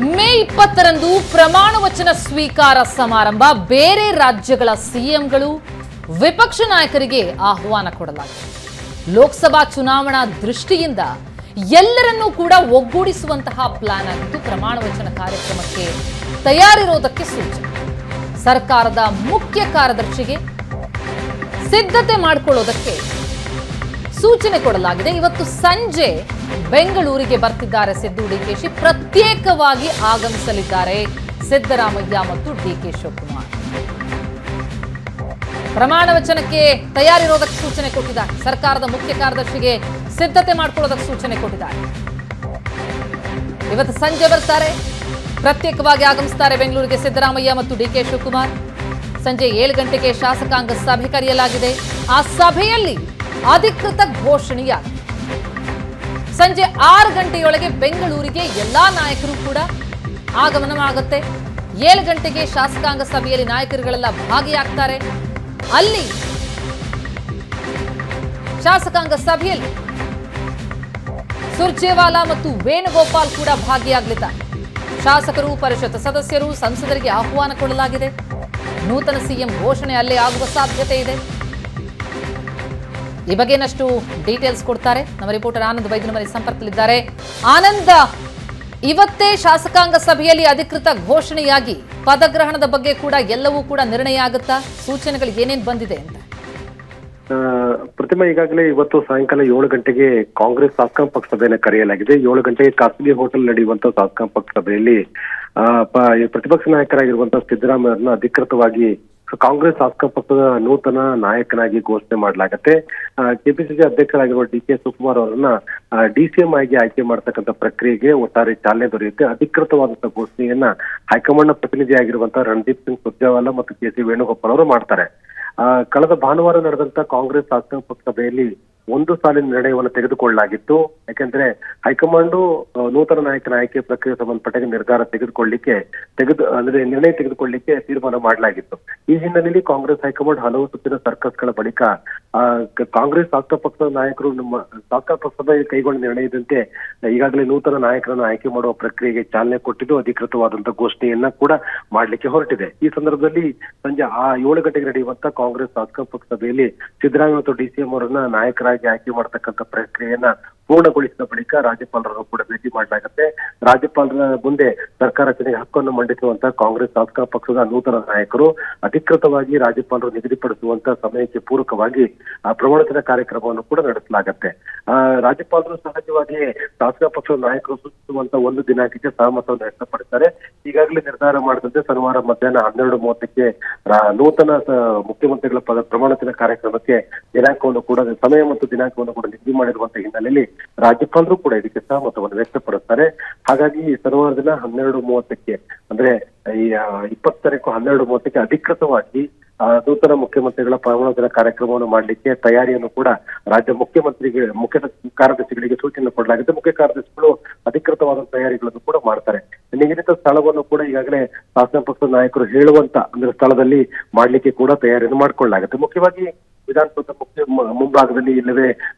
ಮೇ 20ರಂದು ಪ್ರಮಾಣ ವಚನ ಸ್ವೀಕಾರ ಸಮಾರಂಭ. ಬೇರೆ ರಾಜ್ಯಗಳ ಸಿಎಂಗಳು ವಿಪಕ್ಷ ನಾಯಕರಿಗೆ ಆಹ್ವಾನ ಕೊಡಲಾಗಿದೆ. ಲೋಕಸಭಾ ಚುನಾವಣಾ ದೃಷ್ಟಿಯಿಂದ ಎಲ್ಲರನ್ನೂ ಕೂಡ ಒಗ್ಗೂಡಿಸುವಂತಹ ಪ್ಲಾನ್ ಆಗಿದ್ದು, ಪ್ರಮಾಣ ವಚನ ಕಾರ್ಯಕ್ರಮಕ್ಕೆ ತಯಾರಿರೋದಕ್ಕೆ ಸೂಚನೆ. ಸರ್ಕಾರದ ಮುಖ್ಯ ಕಾರ್ಯದರ್ಶಿಗೆ ಸಿದ್ಧತೆ ಮಾಡಿಕೊಳ್ಳೋದಕ್ಕೆ ಸೂಚನೆ ಕೊಡಲಾಗಿದೆ. ಇವತ್ತು ಸಂಜೆ ಬೆಂಗಳೂರಿಗೆ ಬರ್ತಿದ್ದಾರೆ ಸಿದ್ದು ಡಿಕೆಶಿ. ಪ್ರತ್ಯೇಕವಾಗಿ ಆಗಮಿಸಲಿದ್ದಾರೆ ಸಿದ್ದರಾಮಯ್ಯ ಮತ್ತು ಡಿಕೆ ಶಿವಕುಮಾರ್. ಪ್ರಮಾಣ ವಚನಕ್ಕೆ ತಯಾರಿರೋದಕ್ಕೆ ಸೂಚನೆ ಕೊಟ್ಟಿದ್ದಾರೆ. ಸರ್ಕಾರದ ಮುಖ್ಯ ಕಾರ್ಯದರ್ಶಿಗೆ ಸಿದ್ಧತೆ ಮಾಡಿಕೊಳ್ಳೋದಕ್ಕೆ ಸೂಚನೆ ಕೊಟ್ಟಿದ್ದಾರೆ. ಇವತ್ತು ಸಂಜೆ ಬರ್ತಾರೆ, ಪ್ರತ್ಯೇಕವಾಗಿ ಆಗಮಿಸುತ್ತಾರೆ ಬೆಂಗಳೂರಿಗೆ ಸಿದ್ದರಾಮಯ್ಯ ಮತ್ತು ಡಿಕೆ ಶಿವಕುಮಾರ್. ಸಂಜೆ 7 ಗಂಟೆಗೆ ಶಾಸಕಾಂಗ ಸಭೆ ಕರೆಯಲಾಗಿದೆ. ಆ ಸಭೆಯಲ್ಲಿ ಅಧಿಕೃತ ಘೋಷಣೆಯಾಗಿದೆ. ಸಂಜೆ 6 ಗಂಟೆಯೊಳಗೆ ಬೆಂಗಳೂರಿಗೆ ಎಲ್ಲಾ ನಾಯಕರು ಕೂಡ ಆಗಮನವಾಗುತ್ತೆ. 7 ಗಂಟೆಗೆ ಶಾಸಕಾಂಗ ಸಭೆಯಲ್ಲಿ ನಾಯಕರುಗಳೆಲ್ಲ ಭಾಗಿಯಾಗ್ತಾರೆ. ಅಲ್ಲಿ ಶಾಸಕಾಂಗ ಸಭೆಯಲ್ಲಿ ಸುರ್ಜೇವಾಲಾ ಮತ್ತು ವೇಣುಗೋಪಾಲ್ ಕೂಡ ಭಾಗಿಯಾಗಲಿದ್ದಾರೆ. ಶಾಸಕರು, ಪರಿಷತ್ ಸದಸ್ಯರು, ಸಂಸದರಿಗೆ ಆಹ್ವಾನ ಕೊಡಲಾಗಿದೆ. ನೂತನ ಸಿಎಂ ಘೋಷಣೆ ಅಲ್ಲೇ ಆಗುವ ಸಾಧ್ಯತೆ ಇದೆ. ಈ ಬಗ್ಗೆ ಇನ್ನಷ್ಟು ಡೀಟೇಲ್ಸ್ ಕೊಡ್ತಾರೆ ನಮ್ಮ ರಿಪೋರ್ಟರ್ ಆನಂದ್ ವೈದ್ಯನಮನೆ ಸಂಪರ್ಕದಲ್ಲಿದ್ದಾರೆ. ಆನಂದ್, ಇವತ್ತೇ ಶಾಸಕಾಂಗ ಸಭೆಯಲ್ಲಿ ಅಧಿಕೃತ ಘೋಷಣೆಯಾಗಿ ಪದಗ್ರಹಣದ ಬಗ್ಗೆ ಕೂಡ ಎಲ್ಲವೂ ಕೂಡ ನಿರ್ಣಯ ಆಗುತ್ತಾ? ಸೂಚನೆಗಳು ಏನೇನು ಬಂದಿದೆ ಅಂತ? ಪ್ರತಿಮಾ, ಈಗಾಗಲೇ ಇವತ್ತು ಸಾಯಂಕಾಲ 7 ಗಂಟೆಗೆ ಕಾಂಗ್ರೆಸ್ ಶಾಸಕಾಂಗ ಪಕ್ಷ ಸಭೆಯನ್ನು ಕರೆಯಲಾಗಿದೆ. 7 ಗಂಟೆಗೆ ಖಾಸಗಿ ಹೋಟೆಲ್ ನಡೆಯುವಂತಹ ಶಾಸಕಾಂಗ ಪಕ್ಷ ಸಭೆಯಲ್ಲಿ ಪ್ರತಿಪಕ್ಷ ನಾಯಕರಾಗಿರುವಂತಹ ಸಿದ್ದರಾಮಯ್ಯರನ್ನ ಅಧಿಕೃತವಾಗಿ ಕಾಂಗ್ರೆಸ್ ಶಾಸಕಾಂಗ ಪಕ್ಷದ ನೂತನ ನಾಯಕನಾಗಿ ಘೋಷಣೆ ಮಾಡಲಾಗುತ್ತೆ. ಕೆಪಿಸಿಸಿ ಅಧ್ಯಕ್ಷರಾಗಿರುವ ಡಿಕೆ ಶಿವಕುಮಾರ್ ಅವರನ್ನ ಡಿಸಿಎಂ ಆಗಿ ಆಯ್ಕೆ ಮಾಡತಕ್ಕಂಥ ಪ್ರಕ್ರಿಯೆಗೆ ಒಟ್ಟಾರೆ ಚಾಲನೆ ದೊರೆಯುತ್ತೆ. ಅಧಿಕೃತವಾದಂತಹ ಘೋಷಣೆಯನ್ನ ಹೈಕಮಾಂಡ್ ಪ್ರತಿನಿಧಿಯಾಗಿರುವಂತಹ ರಣದೀಪ್ ಸಿಂಗ್ ಸುರ್ಜೇವಾಲಾ ಮತ್ತು ಕೆ.ಸಿ. ವೇಣುಗೋಪಾಲ್ ಅವರು ಮಾಡ್ತಾರೆ. ಕಳೆದ ಭಾನುವಾರ ನಡೆದಂತ ಕಾಂಗ್ರೆಸ್ ಶಾಸಕಾಂಗ ಪಕ್ಷ ಸಭೆಯಲ್ಲಿ ಒಂದು ಸಾಲಿನ ನಿರ್ಣಯವನ್ನು ತೆಗೆದುಕೊಳ್ಳಲಾಗಿತ್ತು. ಯಾಕೆಂದ್ರೆ ಹೈಕಮಾಂಡ್ ನೂತನ ನಾಯಕನ ಆಯ್ಕೆ ಪ್ರಕ್ರಿಯೆ ಸಂಬಂಧಪಟ್ಟ ನಿರ್ಧಾರ ನಿರ್ಣಯ ತೆಗೆದುಕೊಳ್ಳಲಿಕ್ಕೆ ತೀರ್ಮಾನ ಮಾಡಲಾಗಿತ್ತು. ಈ ಹಿನ್ನೆಲೆಯಲ್ಲಿ ಕಾಂಗ್ರೆಸ್ ಹೈಕಮಾಂಡ್ ಹಲವು ಸುತ್ತಿನ ಸರ್ಕಸ್ಗಳ ಬಳಿಕ ಕಾಂಗ್ರೆಸ್ ಶಾಸಕ ಪಕ್ಷದ ನಾಯಕರು ನಮ್ಮ ಶಾಸಕ ಪಕ್ಷ ಸಭೆ ಕೈಗೊಂಡ ನಿರ್ಣಯದಂತೆ ಈಗಾಗಲೇ ನೂತನ ನಾಯಕರನ್ನು ಆಯ್ಕೆ ಮಾಡುವ ಪ್ರಕ್ರಿಯೆಗೆ ಚಾಲನೆ ಕೊಟ್ಟಿದ್ದು, ಅಧಿಕೃತವಾದಂತಹ ಘೋಷಣೆಯನ್ನ ಕೂಡ ಮಾಡ್ಲಿಕ್ಕೆ ಹೊರಟಿದೆ. ಈ ಸಂದರ್ಭದಲ್ಲಿ ಸಂಜೆ 7 ಗಂಟೆಗೆ ನಡೆಯುವಂತ ಕಾಂಗ್ರೆಸ್ ಶಾಸಕ ಪಕ್ಷ ಸಭೆಯಲ್ಲಿ ಸಿದ್ದರಾಮಯ್ಯ ಮತ್ತು ಡಿಸಿಎಂ ಅವರನ್ನ ನಾಯಕರಾಗಿ ಆಯ್ಕೆ ಮಾಡತಕ್ಕಂಥ ಪ್ರಕ್ರಿಯೆಯನ್ನ ಪೂರ್ಣಗೊಳಿಸಿದ ಬಳಿಕ ರಾಜ್ಯಪಾಲರನ್ನು ಕೂಡ ಭೇಟಿ ಮಾಡಲಾಗುತ್ತೆ. ರಾಜ್ಯಪಾಲರ ಮುಂದೆ ಸರ್ಕಾರ ರಚನೆಗೆ ಹಕ್ಕನ್ನು ಮಂಡಿಸುವಂತಹ ಕಾಂಗ್ರೆಸ್ ಶಾಸಕ ಪಕ್ಷದ ನೂತನ ನಾಯಕರು ಅಧಿಕೃತವಾಗಿ ರಾಜ್ಯಪಾಲರು ನಿಗದಿಪಡಿಸುವಂತಹ ಸಮಯಕ್ಕೆ ಪೂರಕವಾಗಿ ಪ್ರಮಾಣವಚನ ಕಾರ್ಯಕ್ರಮವನ್ನು ಕೂಡ ನಡೆಸಲಾಗುತ್ತೆ. ರಾಜ್ಯಪಾಲರು ಸಹಜವಾಗಿ ಶಾಸಕ ಪಕ್ಷದ ನಾಯಕರು ಸೂಚಿಸುವಂತಹ ಒಂದು ದಿನಾಂಕಕ್ಕೆ ಸಹಮತವನ್ನು ವ್ಯಕ್ತಪಡಿಸಿದ್ದಾರೆ. ಈಗಾಗಲೇ ನಿರ್ಧಾರ ಮಾಡಿದಂತೆ ಶನಿವಾರ ಮಧ್ಯಾಹ್ನ 12:30ಕ್ಕೆ ನೂತನ ಮುಖ್ಯಮಂತ್ರಿಗಳ ಪ್ರಮಾಣವಚನ ಕಾರ್ಯಕ್ರಮಕ್ಕೆ ದಿನಾಂಕವನ್ನು ಕೂಡ ಸಮಯ ಮತ್ತು ದಿನಾಂಕವನ್ನು ಕೂಡ ನಿಗದಿ ಮಾಡಿರುವಂತಹ ಹಿನ್ನೆಲೆಯಲ್ಲಿ ರಾಜ್ಯಪಾಲರು ಕೂಡ ಇದಕ್ಕೆ ಸಹಮತವನ್ನು ವ್ಯಕ್ತಪಡಿಸ್ತಾರೆ. ಹಾಗಾಗಿ ಶನಿವಾರ ದಿನ 12:30ಕ್ಕೆ ಅಂದ್ರೆ ಈ 20 ತಾರೀಕು 12:30ಕ್ಕೆ ಅಧಿಕೃತವಾಗಿ ನೂತನ ಮುಖ್ಯಮಂತ್ರಿಗಳ ಪ್ರಮಾಣವಚನ ಕಾರ್ಯಕ್ರಮವನ್ನು ಮಾಡಲಿಕ್ಕೆ ತಯಾರಿಯನ್ನು ಕೂಡ ರಾಜ್ಯ ಮುಖ್ಯ ಕಾರ್ಯದರ್ಶಿಗಳಿಗೆ ಸೂಚನೆ ಕೊಡಲಾಗಿದೆ. ಮುಖ್ಯ ಕಾರ್ಯದರ್ಶಿಗಳು ಅಧಿಕೃತವಾದ ತಯಾರಿಗಳನ್ನು ಕೂಡ ಮಾಡ್ತಾರೆ. ನಿಗದಿತ ಸ್ಥಳವನ್ನು ಕೂಡ ಈಗಾಗಲೇ ಶಾಸಕ ಪಕ್ಷದ ನಾಯಕರು ಹೇಳುವಂತ ಅಂದ್ರೆ ಸ್ಥಳದಲ್ಲಿ ಮಾಡ್ಲಿಕ್ಕೆ ಕೂಡ ತಯಾರಿಯನ್ನು ಮಾಡಿಕೊಳ್ಳಲಾಗುತ್ತೆ. ಮುಖ್ಯವಾಗಿ ವಿಧಾನಸೌಧ ಮುಂಭಾಗದಲ್ಲಿ ಇಲ್ಲವೇ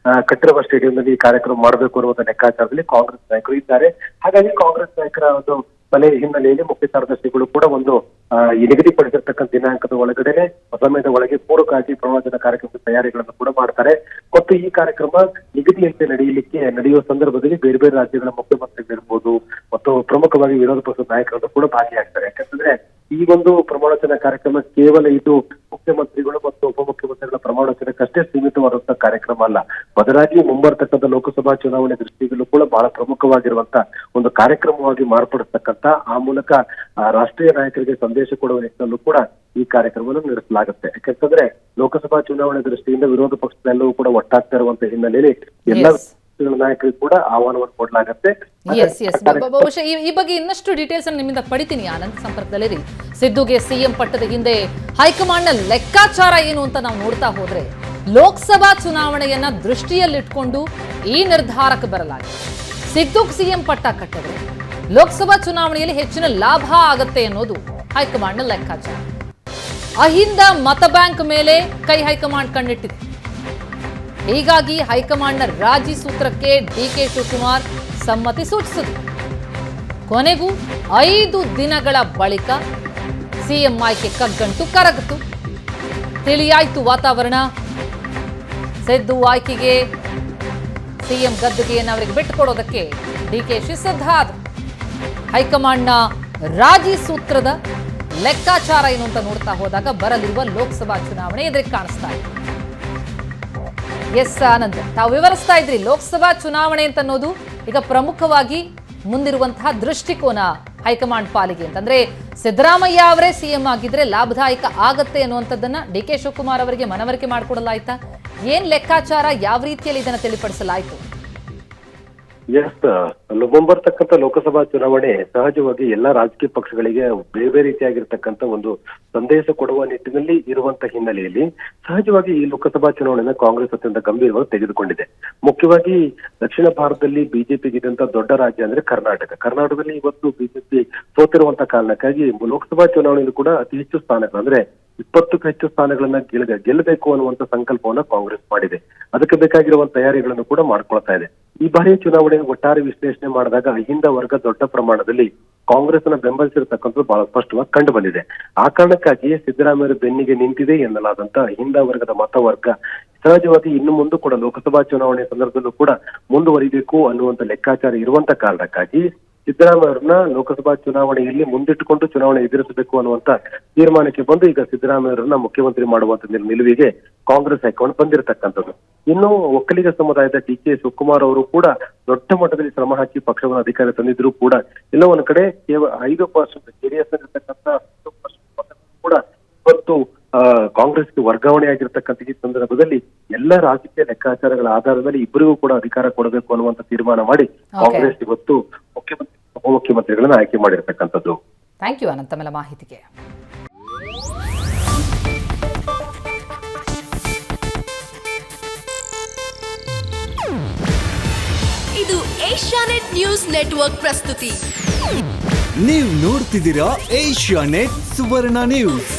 ಕಟ್ಟಿರುವ ಸ್ಟೇಡಿಯಂನಲ್ಲಿ ಈ ಕಾರ್ಯಕ್ರಮ ಮಾಡಬೇಕು ಅನ್ನುವಂತ ಲೆಕ್ಕಾಚಾರದಲ್ಲಿ ಕಾಂಗ್ರೆಸ್ ನಾಯಕರು ಇದ್ದಾರೆ. ಹಾಗಾಗಿ ಕಾಂಗ್ರೆಸ್ ನಾಯಕರ ಒಂದು ಸಲಹೆ ಹಿನ್ನೆಲೆಯಲ್ಲಿ ಮುಖ್ಯ ಕಾರ್ಯದರ್ಶಿಗಳು ಕೂಡ ಒಂದು ನಿಗದಿಪಡಿಸಿರ್ತಕ್ಕಂಥ ದಿನಾಂಕದ ಒಳಗಡೆ ಸಮಯದ ಒಳಗೆ ಪೂರಕವಾಗಿ ಪ್ರಮಾಣವಚನ ಕಾರ್ಯಕ್ರಮದ ತಯಾರಿಗಳನ್ನು ಕೂಡ ಮಾಡ್ತಾರೆ. ಮತ್ತು ಈ ಕಾರ್ಯಕ್ರಮ ನಿಗದಿಯಂತೆ ನಡೆಯುವ ಸಂದರ್ಭದಲ್ಲಿ ಬೇರೆ ಬೇರೆ ರಾಜ್ಯಗಳ ಮುಖ್ಯಮಂತ್ರಿಗಳಿರ್ಬೋದು ಮತ್ತು ಪ್ರಮುಖವಾಗಿ ವಿರೋಧ ಪಕ್ಷದ ನಾಯಕರನ್ನು ಕೂಡ ಭಾಗಿಯಾಗ್ತಾರೆ. ಯಾಕಂತಂದ್ರೆ ಈ ಒಂದು ಪ್ರಮಾಣವಚನ ಕಾರ್ಯಕ್ರಮ ಕೇವಲ ಇದು ಮುಖ್ಯಮಂತ್ರಿಗಳು ಮತ್ತು ಉಪಮುಖ್ಯಮಂತ್ರಿಗಳ ಪ್ರಮಾಣವಚನಕ್ಕಷ್ಟೇ ಸೀಮಿತವಾದಂತಹ ಕಾರ್ಯಕ್ರಮ ಅಲ್ಲ. ಬದಲಾಗಿ ಮುಂಬರ್ತಕ್ಕಂಥ ಲೋಕಸಭಾ ಚುನಾವಣೆ ದೃಷ್ಟಿಯಲ್ಲೂ ಕೂಡ ಬಹಳ ಪ್ರಮುಖವಾಗಿರುವಂತಹ ಒಂದು ಕಾರ್ಯಕ್ರಮವಾಗಿ ಮಾರ್ಪಡಿಸ್ತಕ್ಕಂಥ ಆ ಮೂಲಕ ರಾಷ್ಟ್ರೀಯ ನಾಯಕರಿಗೆ ಸಂದೇಶ ಕೊಡುವ ನಿಟ್ಟಿನಲ್ಲೂ ಕೂಡ ಈ ಕಾರ್ಯಕ್ರಮವನ್ನು ನಡೆಸಲಾಗುತ್ತೆ. ಯಾಕಂತಂದ್ರೆ ಲೋಕಸಭಾ ಚುನಾವಣೆ ದೃಷ್ಟಿಯಿಂದ ವಿರೋಧ ಪಕ್ಷದೆಲ್ಲವೂ ಕೂಡ ಒಟ್ಟಾಗ್ತಾ ಇರುವಂತಹ ಹಿನ್ನೆಲೆಯಲ್ಲಿ ಎಲ್ಲ ನಾಯಕರಿಗೆ ಕೂಡ ಆಹ್ವಾನವನ್ನು ಕೊಡಲಾಗುತ್ತೆ. ಬಹುಶಃ ಈ ಬಗ್ಗೆ ಇನ್ನಷ್ಟು ಡೀಟೇಲ್ಸ್ ನಿಮ್ಮಿಂದ ಪಡಿತೀನಿ ಆನಂದ್. ಸಂಪರ್ಕದಲ್ಲಿ ಸಿದ್ದುಗೆ ಸಿಎಂ ಪಟ್ಟದ ಹಿಂದೆ ಹೈಕಮಾಂಡ್ ನ ಲೆಕ್ಕಾಚಾರ ಏನು ಅಂತ ನಾವು ನೋಡ್ತಾ ಹೋದ್ರೆ, ಲೋಕಸಭಾ ಚುನಾವಣೆಯನ್ನ ದೃಷ್ಟಿಯಲ್ಲಿಟ್ಕೊಂಡು ಈ ನಿರ್ಧಾರಕ್ಕೆ ಬರಲಾಗಿದೆ. ಸಿದ್ದುಗ್ ಸಿಎಂ ಪಟ್ಟ ಕಟ್ಟಿದ್ರೆ ಲೋಕಸಭಾ ಚುನಾವಣೆಯಲ್ಲಿ ಹೆಚ್ಚಿನ ಲಾಭ ಆಗತ್ತೆ ಅನ್ನೋದು ಹೈಕಮಾಂಡ್ ನ ಲೆಕ್ಕಾಚಾರ. ಅಹಿಂದ ಮತ ಬ್ಯಾಂಕ್ ಮೇಲೆ ಕೈ ಹೈಕಮಾಂಡ್ ಕಣ್ಣಿಟ್ಟಿದೆ. ಹೀಗಾಗಿ ಹೈಕಮಾಂಡ್ನ ರಾಜಿ ಸೂತ್ರಕ್ಕೆ ಡಿಕೆ ಶಿವಕುಮಾರ್ ಸಮ್ಮತಿ ಸೂಚಿಸಿದರು. ಕೊನೆಗೂ 5 ದಿನಗಳ ಬಳಿಕ ಸಿಎಂ ಆಯ್ಕೆ ಕಗ್ಗಂಟು ಕರಗಿತು. ತಿಳಿಯಾಯ್ತು ವಾತಾವರಣ. ಸಿದ್ದು ಆಯ್ಕೆಗೆ ಸಿಎಂ ಗದ್ದುಗೆಯನ್ನು ಅವರಿಗೆ ಬಿಟ್ಟುಕೊಡೋದಕ್ಕೆ ಡಿಕೆಶಿ ಸಿದ್ಧ ಆದರು. ಹೈಕಮಾಂಡ್ನ ರಾಜಿ ಸೂತ್ರದ ಲೆಕ್ಕಾಚಾರ ಏನು ಅಂತ ನೋಡ್ತಾ ಹೋದಾಗ ಬರಲಿರುವ ಲೋಕಸಭಾ ಚುನಾವಣೆ ಎದುರಿಗೆ ಕಾಣಿಸ್ತಾ ಇದೆ. ಎಸ್ ಆನಂದ್, ತಾವು ವಿವರಿಸ್ತಾ ಇದ್ರಿ ಲೋಕಸಭಾ ಚುನಾವಣೆ ಅಂತ ಅನ್ನೋದು ಈಗ ಪ್ರಮುಖವಾಗಿ ಮುಂದಿರುವಂತಹ ದೃಷ್ಟಿಕೋನ ಹೈಕಮಾಂಡ್ ಪಾಲಿಗೆ ಅಂತಂದ್ರೆ ಸಿದ್ದರಾಮಯ್ಯ ಅವರೇ ಸಿಎಂ ಆಗಿದ್ರೆ ಲಾಭದಾಯಕ ಆಗತ್ತೆ ಅನ್ನುವಂಥದ್ದನ್ನ ಡಿಕೆ ಶಿವಕುಮಾರ್ ಅವರಿಗೆ ಮನವರಿಕೆ ಮಾಡಿಕೊಡಲಾಯ್ತಾ? ಏನ್ ಲೆಕ್ಕಾಚಾರ, ಯಾವ ರೀತಿಯಲ್ಲಿ ಇದನ್ನ ತಿಳಿಪಡಿಸಲಾಯ್ತು? ಎಸ್, ಮುಂಬರ್ತಕ್ಕಂಥ ಲೋಕಸಭಾ ಚುನಾವಣೆ ಸಹಜವಾಗಿ ಎಲ್ಲಾ ರಾಜಕೀಯ ಪಕ್ಷಗಳಿಗೆ ಬೇರೆ ಬೇರೆ ರೀತಿಯಾಗಿರ್ತಕ್ಕಂಥ ಒಂದು ಸಂದೇಶ ಕೊಡುವ ನಿಟ್ಟಿನಲ್ಲಿ ಇರುವಂತ ಹಿನ್ನೆಲೆಯಲ್ಲಿ ಸಹಜವಾಗಿ ಈ ಲೋಕಸಭಾ ಚುನಾವಣೆಯನ್ನು ಕಾಂಗ್ರೆಸ್ ಅತ್ಯಂತ ಗಂಭೀರವಾಗಿ ತೆಗೆದುಕೊಂಡಿದೆ. ಮುಖ್ಯವಾಗಿ ದಕ್ಷಿಣ ಭಾರತದಲ್ಲಿ ಬಿಜೆಪಿಗೆ ಇದ್ದಂತ ದೊಡ್ಡ ರಾಜ್ಯ ಅಂದ್ರೆ ಕರ್ನಾಟಕದಲ್ಲಿ ಇವತ್ತು ಬಿಜೆಪಿ ಸೋತಿರುವಂತ ಕಾರಣಕ್ಕಾಗಿ ಲೋಕಸಭಾ ಚುನಾವಣೆಯಲ್ಲಿ ಕೂಡ ಅತಿ ಹೆಚ್ಚು ಸ್ಥಾನಗಳು ಅಂದ್ರೆ 20ಕ್ಕೂ ಹೆಚ್ಚು ಸ್ಥಾನಗಳನ್ನ ಗೆಲ್ಲಬೇಕು ಅನ್ನುವಂತ ಸಂಕಲ್ಪವನ್ನ ಕಾಂಗ್ರೆಸ್ ಮಾಡಿದೆ. ಅದಕ್ಕೆ ಬೇಕಾಗಿರುವಂತ ತಯಾರಿಗಳನ್ನು ಕೂಡ ಮಾಡ್ಕೊಳ್ತಾ ಇದೆ. ಈ ಬಾರಿಯ ಚುನಾವಣೆ ಒಟ್ಟಾರೆ ವಿಶ್ಲೇಷಣೆ ಮಾಡಿದಾಗ ಅಹಿಂದ ವರ್ಗ ದೊಡ್ಡ ಪ್ರಮಾಣದಲ್ಲಿ ಕಾಂಗ್ರೆಸ್ನ ಬೆಂಬಲಿಸಿರ್ತಕ್ಕಂಥದ್ದು ಬಹಳ ಸ್ಪಷ್ಟವಾಗಿ ಕಂಡು ಬಂದಿದೆ. ಆ ಕಾರಣಕ್ಕಾಗಿ ಸಿದ್ದರಾಮಯ್ಯ ಬೆನ್ನಿಗೆ ನಿಂತಿದೆ ಎನ್ನಲಾದಂತ ಅಹಿಂದ ವರ್ಗದ ಮತವರ್ಗ ಸಹಜವಾಗಿ ಇನ್ನು ಮುಂದೆ ಕೂಡ ಲೋಕಸಭಾ ಚುನಾವಣೆ ಸಂದರ್ಭದಲ್ಲೂ ಕೂಡ ಮುಂದುವರಿಬೇಕು ಅನ್ನುವಂತ ಲೆಕ್ಕಾಚಾರ ಇರುವಂತ ಕಾರಣಕ್ಕಾಗಿ ಸಿದ್ದರಾಮಯ್ಯರನ್ನ ಲೋಕಸಭಾ ಚುನಾವಣೆಯಲ್ಲಿ ಮುಂದಿಟ್ಟುಕೊಂಡು ಚುನಾವಣೆ ಎದುರಿಸಬೇಕು ಅನ್ನುವಂತ ತೀರ್ಮಾನಕ್ಕೆ ಬಂದು ಈಗ ಸಿದ್ದರಾಮಯ್ಯರನ್ನ ಮುಖ್ಯಮಂತ್ರಿ ಮಾಡುವಂತ ನಿಲುವಿಗೆ ಕಾಂಗ್ರೆಸ್ ಹೈಕಮಾಂಡ್ ಬಂದಿರತಕ್ಕಂಥದ್ದು. ಇನ್ನು ಒಕ್ಕಲಿಗ ಸಮುದಾಯದ ಡಿಕೆ ಶಿವಕುಮಾರ್ ಅವರು ಕೂಡ ದೊಡ್ಡ ಮಟ್ಟದಲ್ಲಿ ಶ್ರಮ ಹಾಕಿ ಪಕ್ಷವನ್ನು ಅಧಿಕಾರ ತಂದಿದ್ರು ಕೂಡ ಎಲ್ಲ ಒಂದ್ ಕಡೆ ಕೇವಲ 5% ಜೆಡಿಎಸ್ ಇರತಕ್ಕಂಥ ಕೂಡ ಇವತ್ತು ಕಾಂಗ್ರೆಸ್ಗೆ ವರ್ಗಾವಣೆ ಆಗಿರ್ತಕ್ಕಂಥ ಈ ಸಂದರ್ಭದಲ್ಲಿ ಎಲ್ಲ ರಾಜಕೀಯ ಲೆಕ್ಕಾಚಾರಗಳ ಆಧಾರದಲ್ಲಿ ಇಬ್ಬರಿಗೂ ಕೂಡ ಅಧಿಕಾರ ಕೊಡಬೇಕು ಅನ್ನುವಂತ ತೀರ್ಮಾನ ಮಾಡಿ ಕಾಂಗ್ರೆಸ್ ಇವತ್ತು ಉಪಮುಖ್ಯಮಂತ್ರಿಗಳನ್ನ ಆಯ್ಕೆ ಮಾಡಿರ್ತಕ್ಕಂಥದ್ದು. ಥ್ಯಾಂಕ್ ಯು ಅನಂತ್, ತಮ್ಮೆಲ್ಲ ಮಾಹಿತಿಗೆ. ಇದು ಏಷ್ಯಾನೆಟ್ ನ್ಯೂಸ್ ನೆಟ್ವರ್ಕ್ ಪ್ರಸ್ತುತಿ. ನೀವು ನೋಡ್ತಿದ್ದೀರಾ ಏಷ್ಯಾನೆಟ್ ಸುವರ್ಣ ನ್ಯೂಸ್.